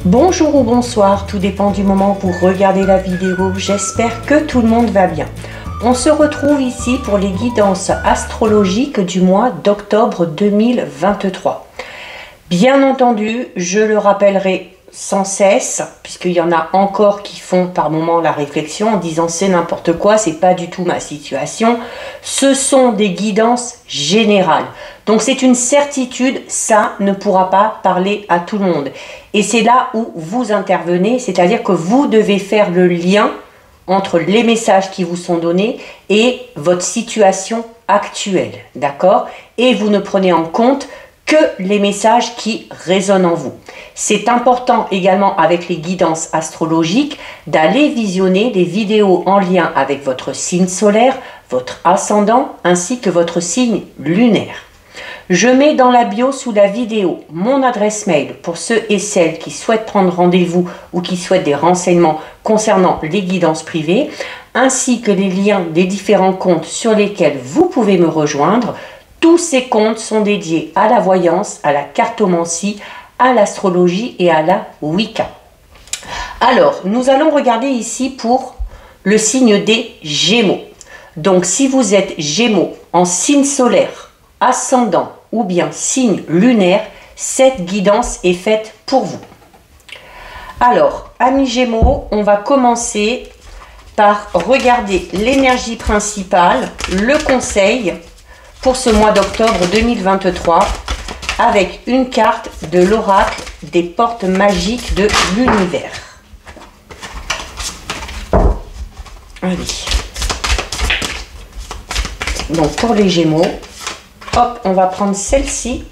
Bonjour ou bonsoir, tout dépend du moment où vous regardez la vidéo. J'espère que tout le monde va bien. On se retrouve ici pour les guidances astrologiques du mois d'octobre 2023. Bien entendu, je le rappellerai sans cesse, puisqu'il y en a encore qui font par moment la réflexion en disant c'est n'importe quoi, c'est pas du tout ma situation. Ce sont des guidances générales. Donc c'est une certitude, ça ne pourra pas parler à tout le monde. Et c'est là où vous intervenez, c'est-à-dire que vous devez faire le lien entre les messages qui vous sont donnés et votre situation actuelle, d'accord? Et vous ne prenez en compte que les messages qui résonnent en vous. C'est important également avec les guidances astrologiques d'aller visionner des vidéos en lien avec votre signe solaire, votre ascendant ainsi que votre signe lunaire. Je mets dans la bio sous la vidéo mon adresse mail pour ceux et celles qui souhaitent prendre rendez-vous ou qui souhaitent des renseignements concernant les guidances privées, ainsi que les liens des différents comptes sur lesquels vous pouvez me rejoindre. Tous ces comptes sont dédiés à la voyance, à la cartomancie, à l'astrologie et à la Wicca. Alors, nous allons regarder ici pour le signe des Gémeaux. Donc, si vous êtes Gémeaux en signe solaire, ascendant ou bien signe lunaire, cette guidance est faite pour vous. Alors, amis Gémeaux, on va commencer par regarder l'énergie principale, le conseil pour ce mois d'octobre 2023 avec une carte de l'oracle des portes magiques de l'univers. Allez. Donc pour les Gémeaux, hop, on va prendre celle-ci.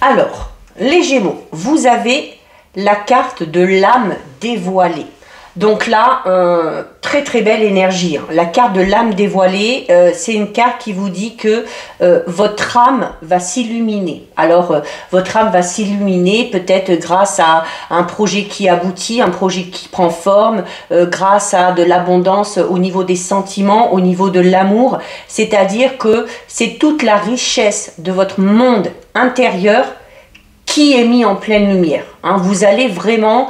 Alors, les Gémeaux, vous avez la carte de l'âme dévoilée. Donc là, très très belle énergie. La carte de l'âme dévoilée, c'est une carte qui vous dit que votre âme va s'illuminer. Alors, votre âme va s'illuminer peut-être grâce à un projet qui aboutit, un projet qui prend forme, grâce à de l'abondance au niveau des sentiments, au niveau de l'amour. C'est-à-dire que c'est toute la richesse de votre monde intérieur qui est mis en pleine lumière. Vous allez vraiment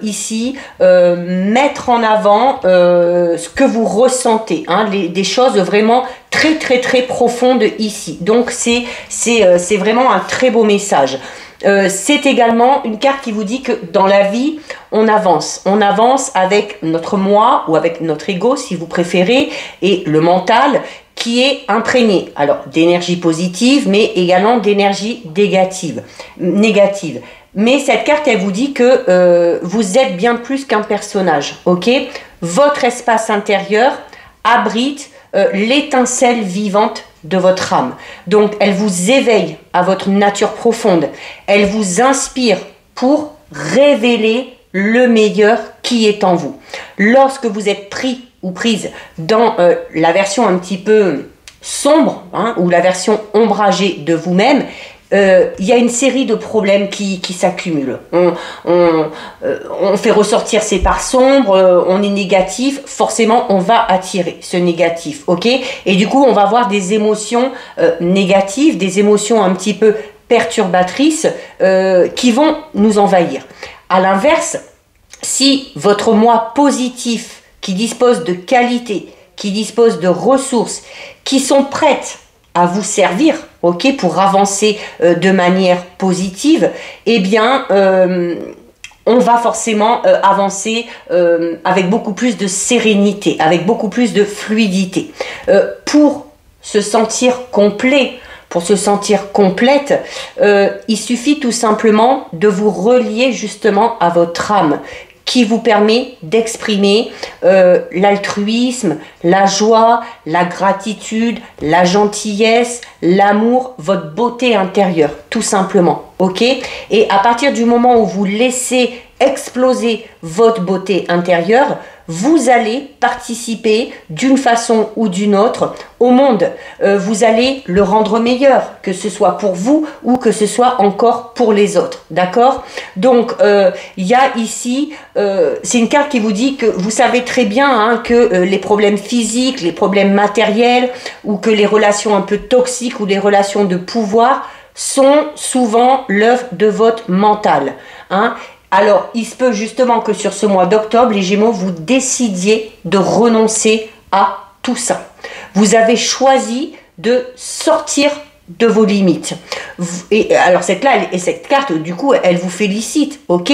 ici mettre en avant ce que vous ressentez, des choses vraiment très très très profondes ici. Donc c'est vraiment un très beau message. C'est également une carte qui vous dit que dans la vie, on avance avec notre moi ou avec notre ego si vous préférez et le mental qui est imprégné alors d'énergie positive mais également d'énergie négative. Mais cette carte elle vous dit que vous êtes bien plus qu'un personnage, ok? Votre espace intérieur abrite l'étincelle vivante de votre âme. Donc elle vous éveille à votre nature profonde, elle vous inspire pour révéler le meilleur qui est en vous. Lorsque vous êtes pris ou prise dans la version un petit peu sombre ou la version ombragée de vous-même, il y a une série de problèmes qui s'accumulent. On fait ressortir ces parts sombres, on est négatif, forcément on va attirer ce négatif, ok? Et du coup on va avoir des émotions négatives, des émotions un petit peu perturbatrices qui vont nous envahir. À l'inverse, si votre moi positif qui dispose de qualités, qui dispose de ressources, qui sont prêtes à vous servir, ok, pour avancer de manière positive, eh bien, on va forcément avancer avec beaucoup plus de sérénité, avec beaucoup plus de fluidité. Pour se sentir complet, pour se sentir complète, il suffit tout simplement de vous relier justement à votre âme, qui vous permet d'exprimer l'altruisme, la joie, la gratitude, la gentillesse, l'amour, votre beauté intérieure, tout simplement, ok? Et à partir du moment où vous laissez exploser votre beauté intérieure, vous allez participer d'une façon ou d'une autre au monde. Vous allez le rendre meilleur, que ce soit pour vous ou que ce soit encore pour les autres. D'accord? Donc, il y a ici, c'est une carte qui vous dit que vous savez très bien que les problèmes physiques, les problèmes matériels ou que les relations un peu toxiques ou les relations de pouvoir sont souvent l'œuvre de votre mental. hein. Alors, il se peut justement que sur ce mois d'octobre, les Gémeaux, vous décidiez de renoncer à tout ça. Vous avez choisi de sortir de vos limites. Et alors cette carte, du coup, elle vous félicite, ok.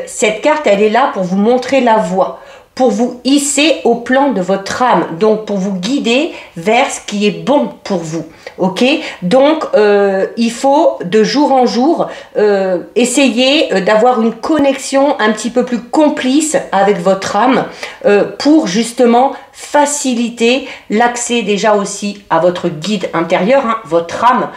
Cette carte, elle est là pour vous montrer la voie, pour vous hisser au plan de votre âme, donc pour vous guider vers ce qui est bon pour vous, ok. Donc il faut de jour en jour essayer d'avoir une connexion un petit peu plus complice avec votre âme pour justement faciliter l'accès déjà aussi à votre guide intérieur, hein, votre âme.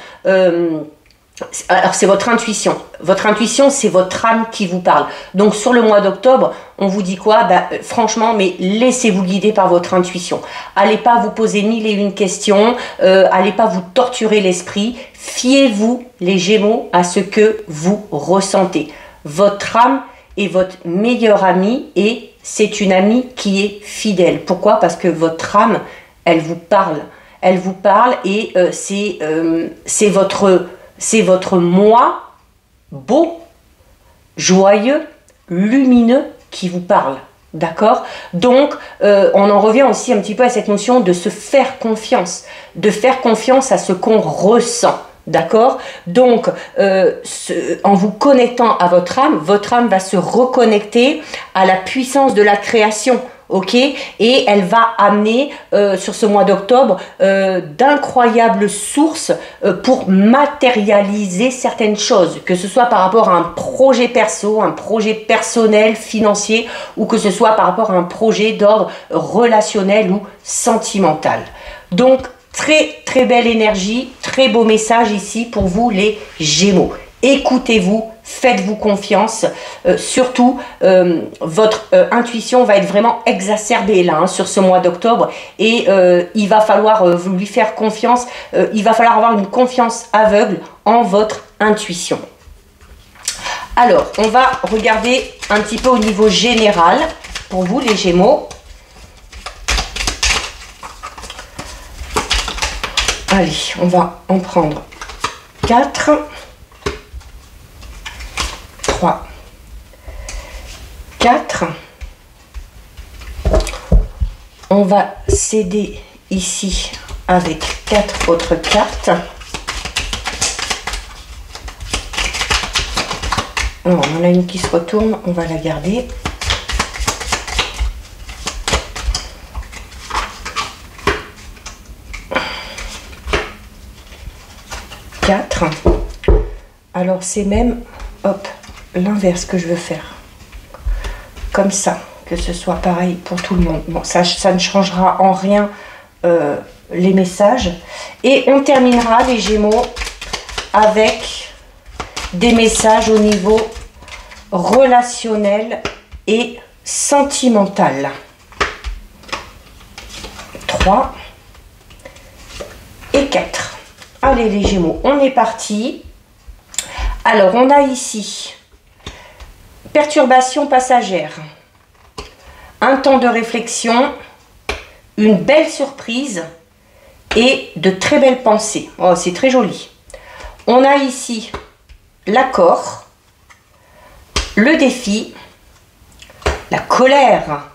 Alors c'est votre intuition. Votre intuition, c'est votre âme qui vous parle. Donc sur le mois d'octobre, on vous dit quoi? Franchement, mais laissez-vous guider par votre intuition. Allez pas vous poser mille et une questions. Allez pas vous torturer l'esprit. Fiez-vous, les Gémeaux, à ce que vous ressentez. Votre âme est votre meilleure amie et c'est une amie qui est fidèle. Pourquoi? Parce que votre âme, elle vous parle. Elle vous parle et c'est votre moi beau, joyeux, lumineux qui vous parle. D'accord? Donc, on en revient aussi un petit peu à cette notion de se faire confiance. De faire confiance à ce qu'on ressent. D'accord? Donc, en vous connectant à votre âme va se reconnecter à la puissance de la création. Ok, et elle va amener sur ce mois d'octobre d'incroyables sources pour matérialiser certaines choses, que ce soit par rapport à un projet perso, un projet personnel, financier, ou que ce soit par rapport à un projet d'ordre relationnel ou sentimental. Donc, très très belle énergie, très beau message ici pour vous les Gémeaux. Écoutez-vous, faites-vous confiance, surtout votre intuition va être vraiment exacerbée là, hein, sur ce mois d'octobre et il va falloir lui faire confiance, il va falloir avoir une confiance aveugle en votre intuition. Alors, on va regarder un petit peu au niveau général pour vous les Gémeaux. Allez, on va en prendre 4. 3, 4. On va s'aider ici avec 4 autres cartes. Alors, on en a une qui se retourne, on va la garder. Alors c'est même, hop, l'inverse que je veux faire. Comme ça, que ce soit pareil pour tout le monde. Bon, ça ne changera en rien les messages. Et on terminera les Gémeaux avec des messages au niveau relationnel et sentimental. 3 et 4. Allez les Gémeaux, on est parti. Alors, on a ici perturbation passagère, un temps de réflexion, une belle surprise et de très belles pensées. Oh, c'est très joli. On a ici l'accord, le défi, la colère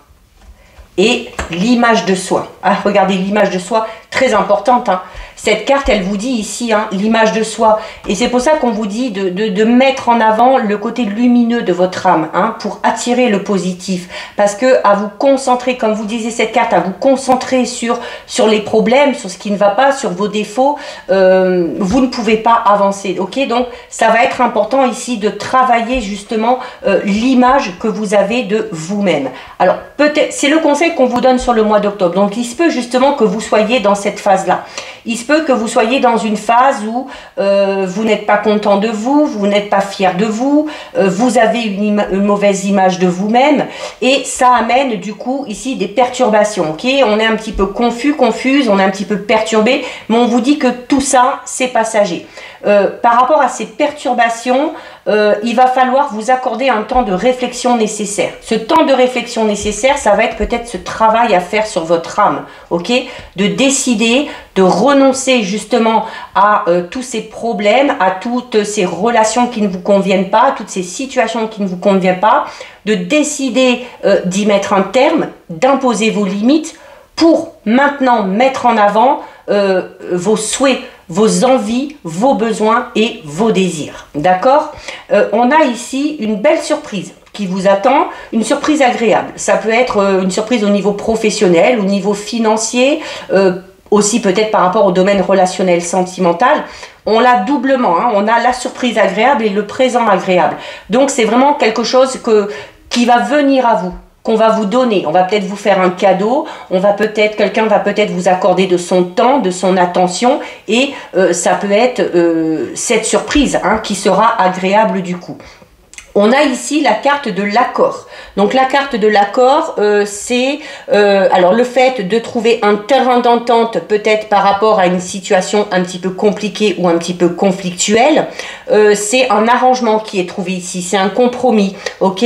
et l'image de soi. Ah, regardez l'image de soi, très importante, hein. Cette carte, elle vous dit ici, hein, l'image de soi. Et c'est pour ça qu'on vous dit de mettre en avant le côté lumineux de votre âme, hein, pour attirer le positif. Parce que à vous concentrer, comme vous disiez cette carte, à vous concentrer sur les problèmes, sur ce qui ne va pas, sur vos défauts, vous ne pouvez pas avancer. Ok, donc ça va être important ici de travailler justement l'image que vous avez de vous-même. Alors peut-être, c'est le conseil qu'on vous donne sur le mois d'octobre. Donc il se peut justement que vous soyez dans cette phase-là. Il se peut que vous soyez dans une phase où vous n'êtes pas content de vous, vous n'êtes pas fier de vous, vous avez une mauvaise image de vous-même et ça amène du coup ici des perturbations. Ok, on est un petit peu confuse, on est un petit peu perturbé, mais on vous dit que tout ça c'est passager. Par rapport à ces perturbations, il va falloir vous accorder un temps de réflexion nécessaire. Ce temps de réflexion nécessaire, ça va être peut-être ce travail à faire sur votre âme, ok? De décider de renoncer justement à tous ces problèmes, à toutes ces relations qui ne vous conviennent pas, à toutes ces situations qui ne vous conviennent pas, de décider d'y mettre un terme, d'imposer vos limites pour maintenant mettre en avant vos souhaits, vos envies, vos besoins et vos désirs. D'accord? On a ici une belle surprise qui vous attend, une surprise agréable. Ça peut être une surprise au niveau professionnel, au niveau financier, aussi peut-être par rapport au domaine relationnel sentimental. On l'a doublement, hein. On a la surprise agréable et le présent agréable. Donc c'est vraiment quelque chose qui va venir à vous, qu'on va vous donner. On va peut-être vous faire un cadeau, quelqu'un va peut-être vous accorder de son temps, de son attention, et ça peut être cette surprise, hein, qui sera agréable du coup. On a ici la carte de l'accord. Donc la carte de l'accord, c'est alors le fait de trouver un terrain d'entente peut-être par rapport à une situation un petit peu compliquée ou un petit peu conflictuelle. C'est un arrangement qui est trouvé ici, c'est un compromis, ok.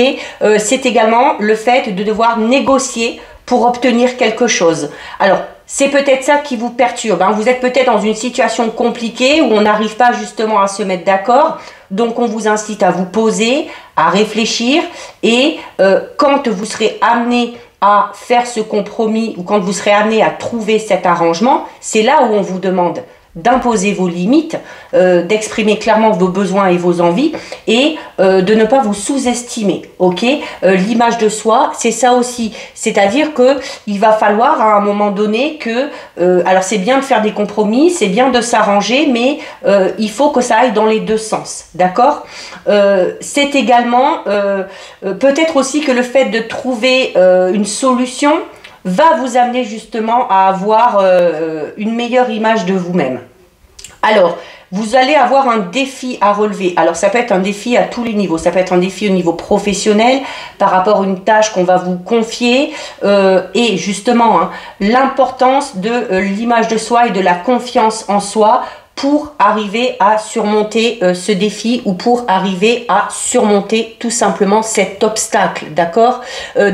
C'est également le fait de devoir négocier pour obtenir quelque chose. Alors, c'est peut-être ça qui vous perturbe, hein. Vous êtes peut-être dans une situation compliquée où on n'arrive pas justement à se mettre d'accord. Donc, on vous incite à vous poser, à réfléchir et quand vous serez amené à faire ce compromis ou quand vous serez amené à trouver cet arrangement, c'est là où on vous demande d'imposer vos limites, d'exprimer clairement vos besoins et vos envies et de ne pas vous sous-estimer, ok. L'image de soi, c'est ça aussi, c'est-à-dire que il va falloir à un moment donné que, alors c'est bien de faire des compromis, c'est bien de s'arranger, mais il faut que ça aille dans les deux sens, d'accord. C'est également peut-être aussi que le fait de trouver une solution va vous amener justement à avoir une meilleure image de vous-même. Alors, vous allez avoir un défi à relever. Alors, ça peut être un défi à tous les niveaux. Ça peut être un défi au niveau professionnel par rapport à une tâche qu'on va vous confier. Et justement, hein, l'importance de l'image de soi et de la confiance en soi pour arriver à surmonter ce défi ou pour arriver à surmonter tout simplement cet obstacle, d'accord.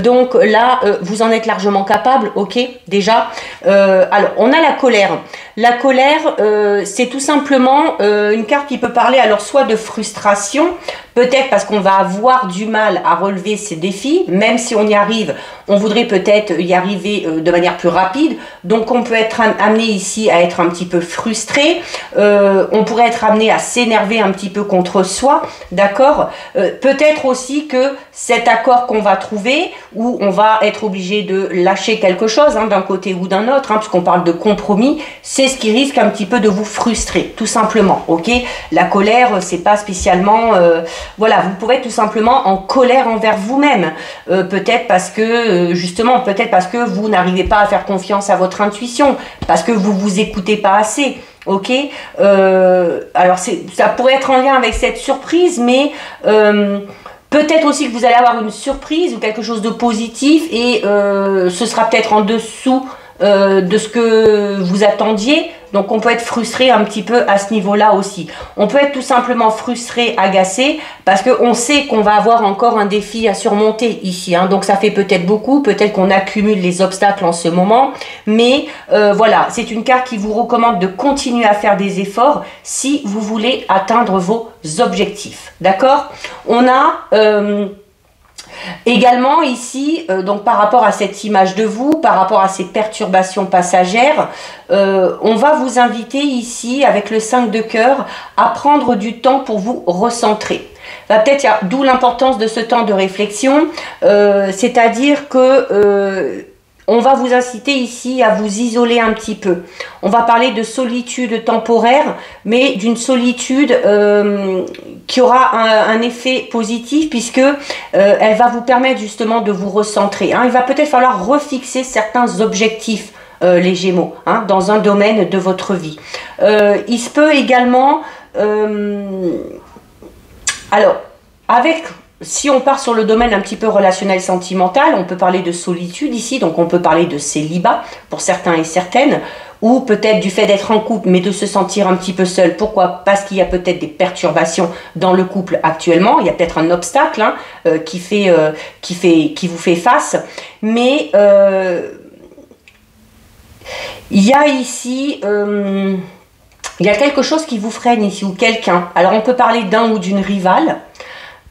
Donc là, vous en êtes largement capable, ok, déjà. Alors, on a la colère. La colère, c'est tout simplement une carte qui peut parler alors soit de frustration, peut-être parce qu'on va avoir du mal à relever ces défis, même si on y arrive, on voudrait peut-être y arriver de manière plus rapide, donc on peut être amené ici à être un petit peu frustré, on pourrait être amené à s'énerver un petit peu contre soi, d'accord. Peut-être aussi que cet accord qu'on va trouver, où on va être obligé de lâcher quelque chose, hein, d'un côté ou d'un autre, hein, puisqu'on parle de compromis, c'est ce qui risque un petit peu de vous frustrer, tout simplement, ok. La colère, c'est pas spécialement... voilà, vous pouvez être tout simplement en colère envers vous-même, peut-être parce que, justement, peut-être parce que vous n'arrivez pas à faire confiance à votre intuition, parce que vous vous écoutez pas assez, ok. Alors, ça pourrait être en lien avec cette surprise, mais... peut-être aussi que vous allez avoir une surprise ou quelque chose de positif et ce sera peut-être en dessous de ce que vous attendiez. Donc on peut être frustré un petit peu à ce niveau-là aussi. On peut être tout simplement frustré, agacé, parce qu'on sait qu'on va avoir encore un défi à surmonter ici, hein. Donc ça fait peut-être beaucoup, peut-être qu'on accumule les obstacles en ce moment. Mais voilà, c'est une carte qui vous recommande de continuer à faire des efforts si vous voulez atteindre vos objectifs. D'accord? On a... également ici, donc par rapport à cette image de vous, par rapport à ces perturbations passagères, on va vous inviter ici avec le 5 de cœur à prendre du temps pour vous recentrer. Peut-être d'où l'importance de ce temps de réflexion, c'est-à-dire que on va vous inciter ici à vous isoler un petit peu. On va parler de solitude temporaire, mais d'une solitude qui aura un effet positif puisque elle va vous permettre justement de vous recentrer, hein. Il va peut-être falloir refixer certains objectifs, les Gémeaux, hein, dans un domaine de votre vie. Il se peut également... alors, si on part sur le domaine un petit peu relationnel sentimental, on peut parler de solitude ici, donc on peut parler de célibat pour certains et certaines, ou peut-être du fait d'être en couple mais de se sentir un petit peu seul. Pourquoi? Parce qu'il y a peut-être des perturbations dans le couple actuellement, il y a peut-être un obstacle, hein, qui vous fait face, mais Il y a ici, il y a quelque chose qui vous freine ici, ou quelqu'un. Alors on peut parler d'un ou d'une rivale,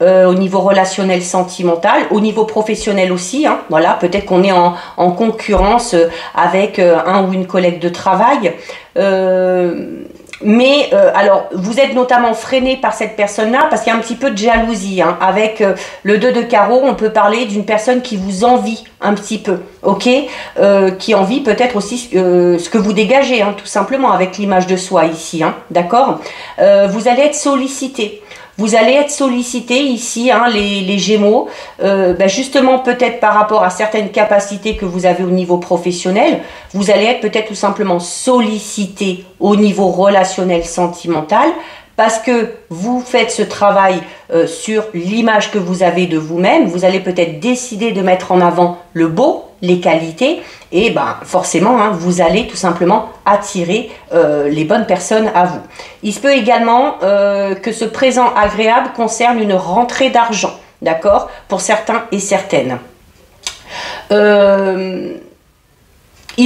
au niveau relationnel sentimental, au niveau professionnel aussi, hein, voilà, peut-être qu'on est en concurrence avec un ou une collègue de travail, alors vous êtes notamment freiné par cette personne-là parce qu'il y a un petit peu de jalousie, hein. Avec le 2 de carreau, on peut parler d'une personne qui vous envie un petit peu, ok, qui envie peut-être aussi ce que vous dégagez, hein, tout simplement, avec l'image de soi ici, hein, d'accord. Vous allez être sollicité. Vous allez être sollicité ici, hein, les Gémeaux, justement peut-être par rapport à certaines capacités que vous avez au niveau professionnel. Vous allez être peut-être tout simplement sollicité au niveau relationnel sentimental parce que vous faites ce travail sur l'image que vous avez de vous-même. Vous allez peut-être décider de mettre en avant le beau, les qualités, et forcément, hein, vous allez tout simplement attirer les bonnes personnes à vous. Il se peut également que ce présent agréable concerne une rentrée d'argent, d'accord, pour certains et certaines. Il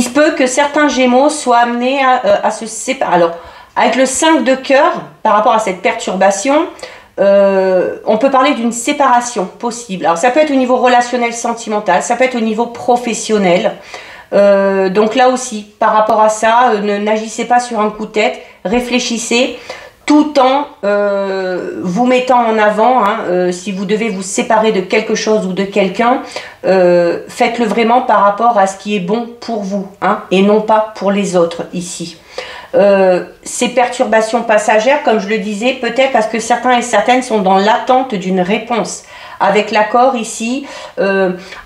se peut que certains Gémeaux soient amenés à se séparer. Alors, avec le 5 de cœur, par rapport à cette perturbation, on peut parler d'une séparation possible. Alors ça peut être au niveau relationnel sentimental, ça peut être au niveau professionnel. Donc là aussi, par rapport à ça, n'agissez pas sur un coup de tête, réfléchissez tout en vous mettant en avant, hein, si vous devez vous séparer de quelque chose ou de quelqu'un, faites-le vraiment par rapport à ce qui est bon pour vous, hein, et non pas pour les autres ici. Ces perturbations passagères, comme je le disais, peut-être parce que certains et certaines sont dans l'attente d'une réponse. Avec l'accord ici,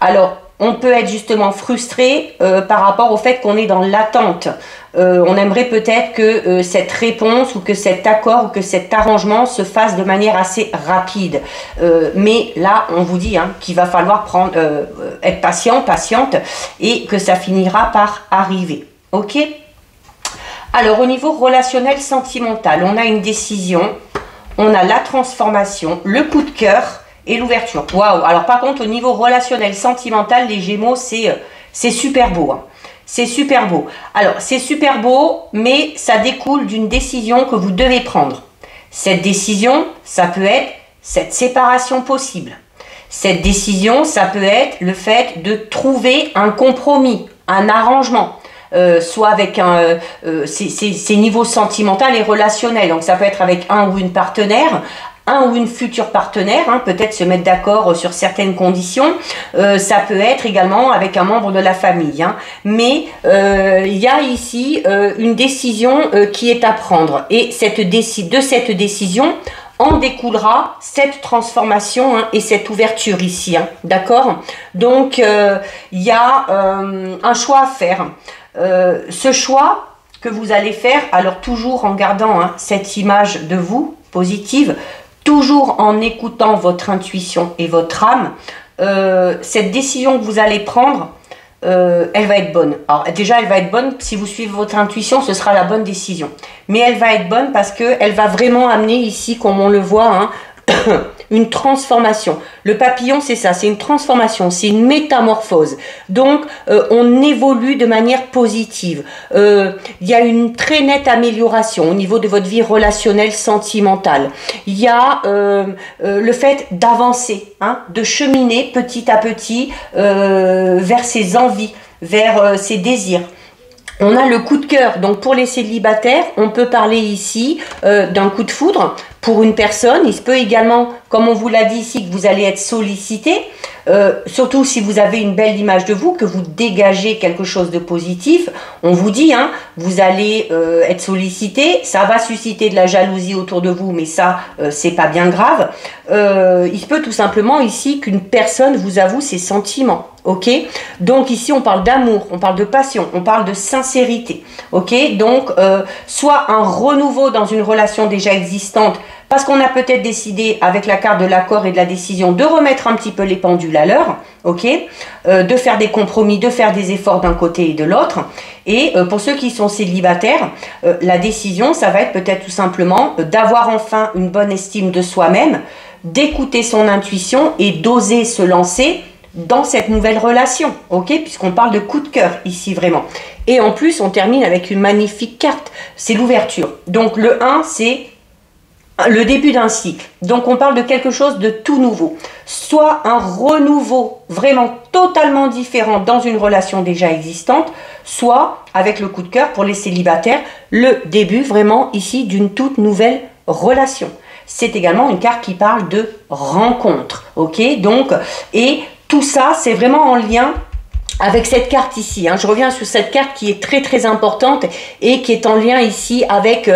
alors on peut être justement frustré par rapport au fait qu'on est dans l'attente. On aimerait peut-être que cette réponse ou que cet accord ou que cet arrangement se fasse de manière assez rapide. Mais là, on vous dit, hein, qu'il va falloir être patiente, et que ça finira par arriver. Ok ? Alors, au niveau relationnel sentimental, on a une décision, on a la transformation, le coup de cœur et l'ouverture. Waouh! Alors, par contre, au niveau relationnel sentimental, les Gémeaux, c'est super beau, hein. C'est super beau. Alors, c'est super beau, mais ça découle d'une décision que vous devez prendre. Cette décision, ça peut être cette séparation possible. Cette décision, ça peut être le fait de trouver un compromis, un arrangement. Soit avec ces niveaux sentimental et relationnels. Donc ça peut être avec un ou une partenaire, un ou une future partenaire, hein, peut-être se mettre d'accord sur certaines conditions. Ça peut être également avec un membre de la famille, hein. Mais il y a ici une décision qui est à prendre, et de cette décision en découlera cette transformation, hein, et cette ouverture ici, hein, d'accord. Donc il y a un choix à faire. Ce choix que vous allez faire, alors toujours en gardant, hein, cette image de vous positive, toujours en écoutant votre intuition et votre âme, cette décision que vous allez prendre, elle va être bonne. Alors déjà, elle va être bonne si vous suivez votre intuition, ce sera la bonne décision. Mais elle va être bonne parce qu'elle va vraiment amener ici, comme on le voit, hein, une transformation. Le papillon, c'est ça, c'est une transformation, c'est une métamorphose. Donc, on évolue de manière positive. Il y a une très nette amélioration au niveau de votre vie relationnelle, sentimentale. Il y a le fait d'avancer, hein, de cheminer petit à petit vers ses envies, vers ses désirs. On a le coup de cœur. Donc pour les célibataires, on peut parler ici d'un coup de foudre pour une personne. Il se peut également, comme on vous l'a dit ici, que vous allez être sollicité, surtout si vous avez une belle image de vous, que vous dégagez quelque chose de positif. On vous dit, hein, vous allez être sollicité, ça va susciter de la jalousie autour de vous, mais ça, c'est pas bien grave. Il se peut tout simplement ici qu'une personne vous avoue ses sentiments. Ok, donc ici on parle d'amour, on parle de passion, on parle de sincérité. Ok, donc soit un renouveau dans une relation déjà existante, parce qu'on a peut-être décidé avec la carte de l'accord et de la décision de remettre un petit peu les pendules à l'heure, ok, de faire des compromis, de faire des efforts d'un côté et de l'autre. Et pour ceux qui sont célibataires, la décision, ça va être peut-être tout simplement d'avoir enfin une bonne estime de soi-même, d'écouter son intuition et d'oser se lancer dans cette nouvelle relation, ok? Puisqu'on parle de coup de cœur ici vraiment. Et en plus, on termine avec une magnifique carte, c'est l'ouverture. Donc le 1, c'est le début d'un cycle. Donc on parle de quelque chose de tout nouveau. Soit un renouveau vraiment totalement différent dans une relation déjà existante, soit avec le coup de cœur pour les célibataires, le début vraiment ici d'une toute nouvelle relation. C'est également une carte qui parle de rencontre, ok? Donc, et tout ça, c'est vraiment en lien avec cette carte ici, hein. Je reviens sur cette carte qui est très très importante et qui est en lien ici avec,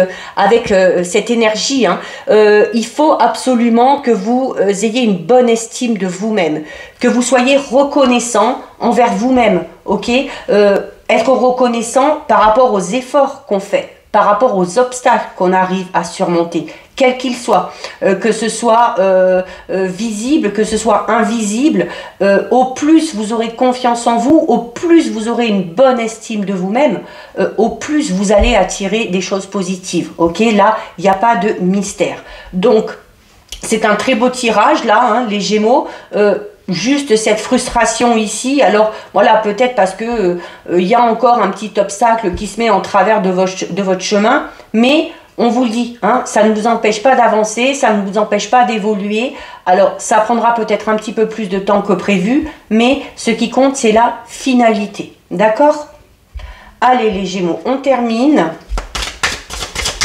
cette énergie, hein. Il faut absolument que vous ayez une bonne estime de vous-même, que vous soyez reconnaissant envers vous-même, ok? Être reconnaissant par rapport aux efforts qu'on fait, par rapport aux obstacles qu'on arrive à surmonter, quels qu'ils soient, que ce soit visible, que ce soit invisible, au plus vous aurez confiance en vous, au plus vous aurez une bonne estime de vous-même, au plus vous allez attirer des choses positives, ok? Là, il n'y a pas de mystère. Donc, c'est un très beau tirage, là, hein, les Gémeaux. Juste cette frustration ici, alors voilà, peut-être parce que il y a encore un petit obstacle qui se met en travers de votre chemin, mais on vous le dit, hein, ça ne vous empêche pas d'avancer, ça ne vous empêche pas d'évoluer. Alors ça prendra peut-être un petit peu plus de temps que prévu, mais ce qui compte c'est la finalité, d'accord? Allez les Gémeaux, on termine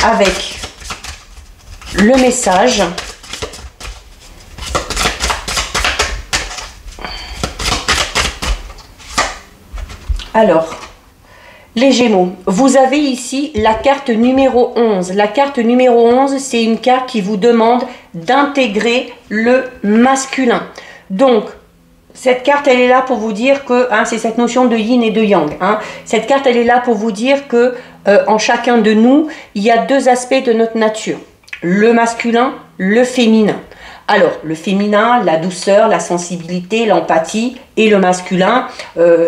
avec le message. Alors, les Gémeaux, vous avez ici la carte numéro 11. La carte numéro 11, c'est une carte qui vous demande d'intégrer le masculin. Donc, cette carte, elle est là pour vous dire que, hein, c'est cette notion de yin et de yang. Hein. Cette carte, elle est là pour vous dire que en chacun de nous, il y a deux aspects de notre nature. Le masculin, le féminin. Alors, le féminin, la douceur, la sensibilité, l'empathie, et le masculin,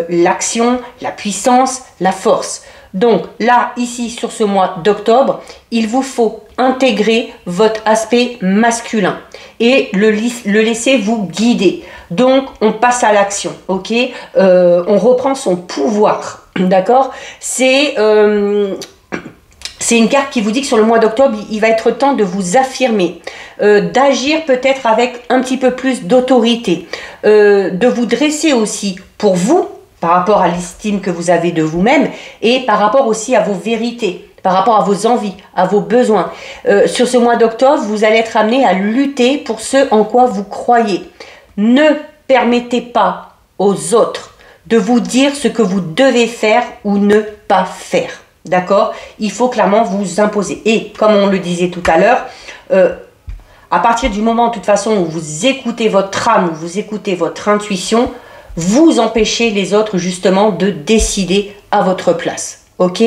l'action, la puissance, la force. Donc là, ici, sur ce mois d'octobre, il vous faut intégrer votre aspect masculin et le laisser vous guider. Donc, on passe à l'action, ok? On reprend son pouvoir, d'accord? C'est une carte qui vous dit que sur le mois d'octobre, il va être temps de vous affirmer, d'agir peut-être avec un petit peu plus d'autorité, de vous dresser aussi pour vous, par rapport à l'estime que vous avez de vous-même et par rapport aussi à vos vérités, par rapport à vos envies, à vos besoins. Sur ce mois d'octobre, vous allez être amené à lutter pour ce en quoi vous croyez. Ne permettez pas aux autres de vous dire ce que vous devez faire ou ne pas faire. D'accord? Il faut clairement vous imposer. Et comme on le disait tout à l'heure, à partir du moment, de toute façon, où vous écoutez votre âme, où vous écoutez votre intuition, vous empêchez les autres justement de décider à votre place. Ok?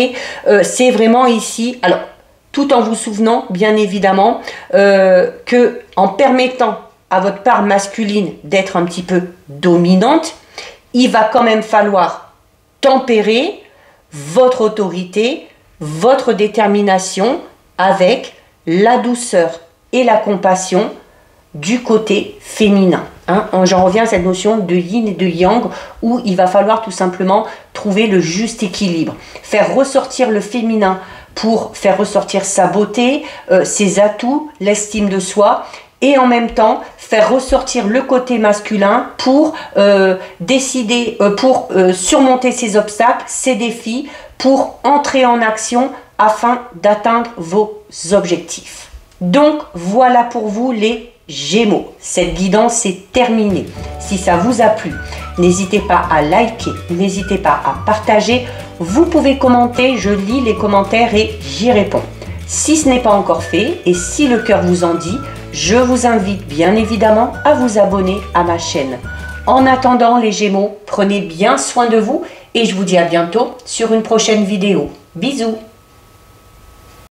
C'est vraiment ici, alors, tout en vous souvenant, bien évidemment, que en permettant à votre part masculine d'être un petit peu dominante, il va quand même falloir tempérer votre autorité, votre détermination avec la douceur et la compassion du côté féminin. Hein, j'en reviens à cette notion de yin et de yang où il va falloir tout simplement trouver le juste équilibre. Faire ressortir le féminin pour faire ressortir sa beauté, ses atouts, l'estime de soi et en même temps faire ressortir le côté masculin pour surmonter ses obstacles, ses défis, pour entrer en action afin d'atteindre vos objectifs. Donc voilà pour vous les Gémeaux. Cette guidance est terminée. Si ça vous a plu, n'hésitez pas à liker, n'hésitez pas à partager. Vous pouvez commenter, je lis les commentaires et j'y réponds. Si ce n'est pas encore fait et si le cœur vous en dit, je vous invite bien évidemment à vous abonner à ma chaîne. En attendant les Gémeaux, prenez bien soin de vous et je vous dis à bientôt sur une prochaine vidéo. Bisous!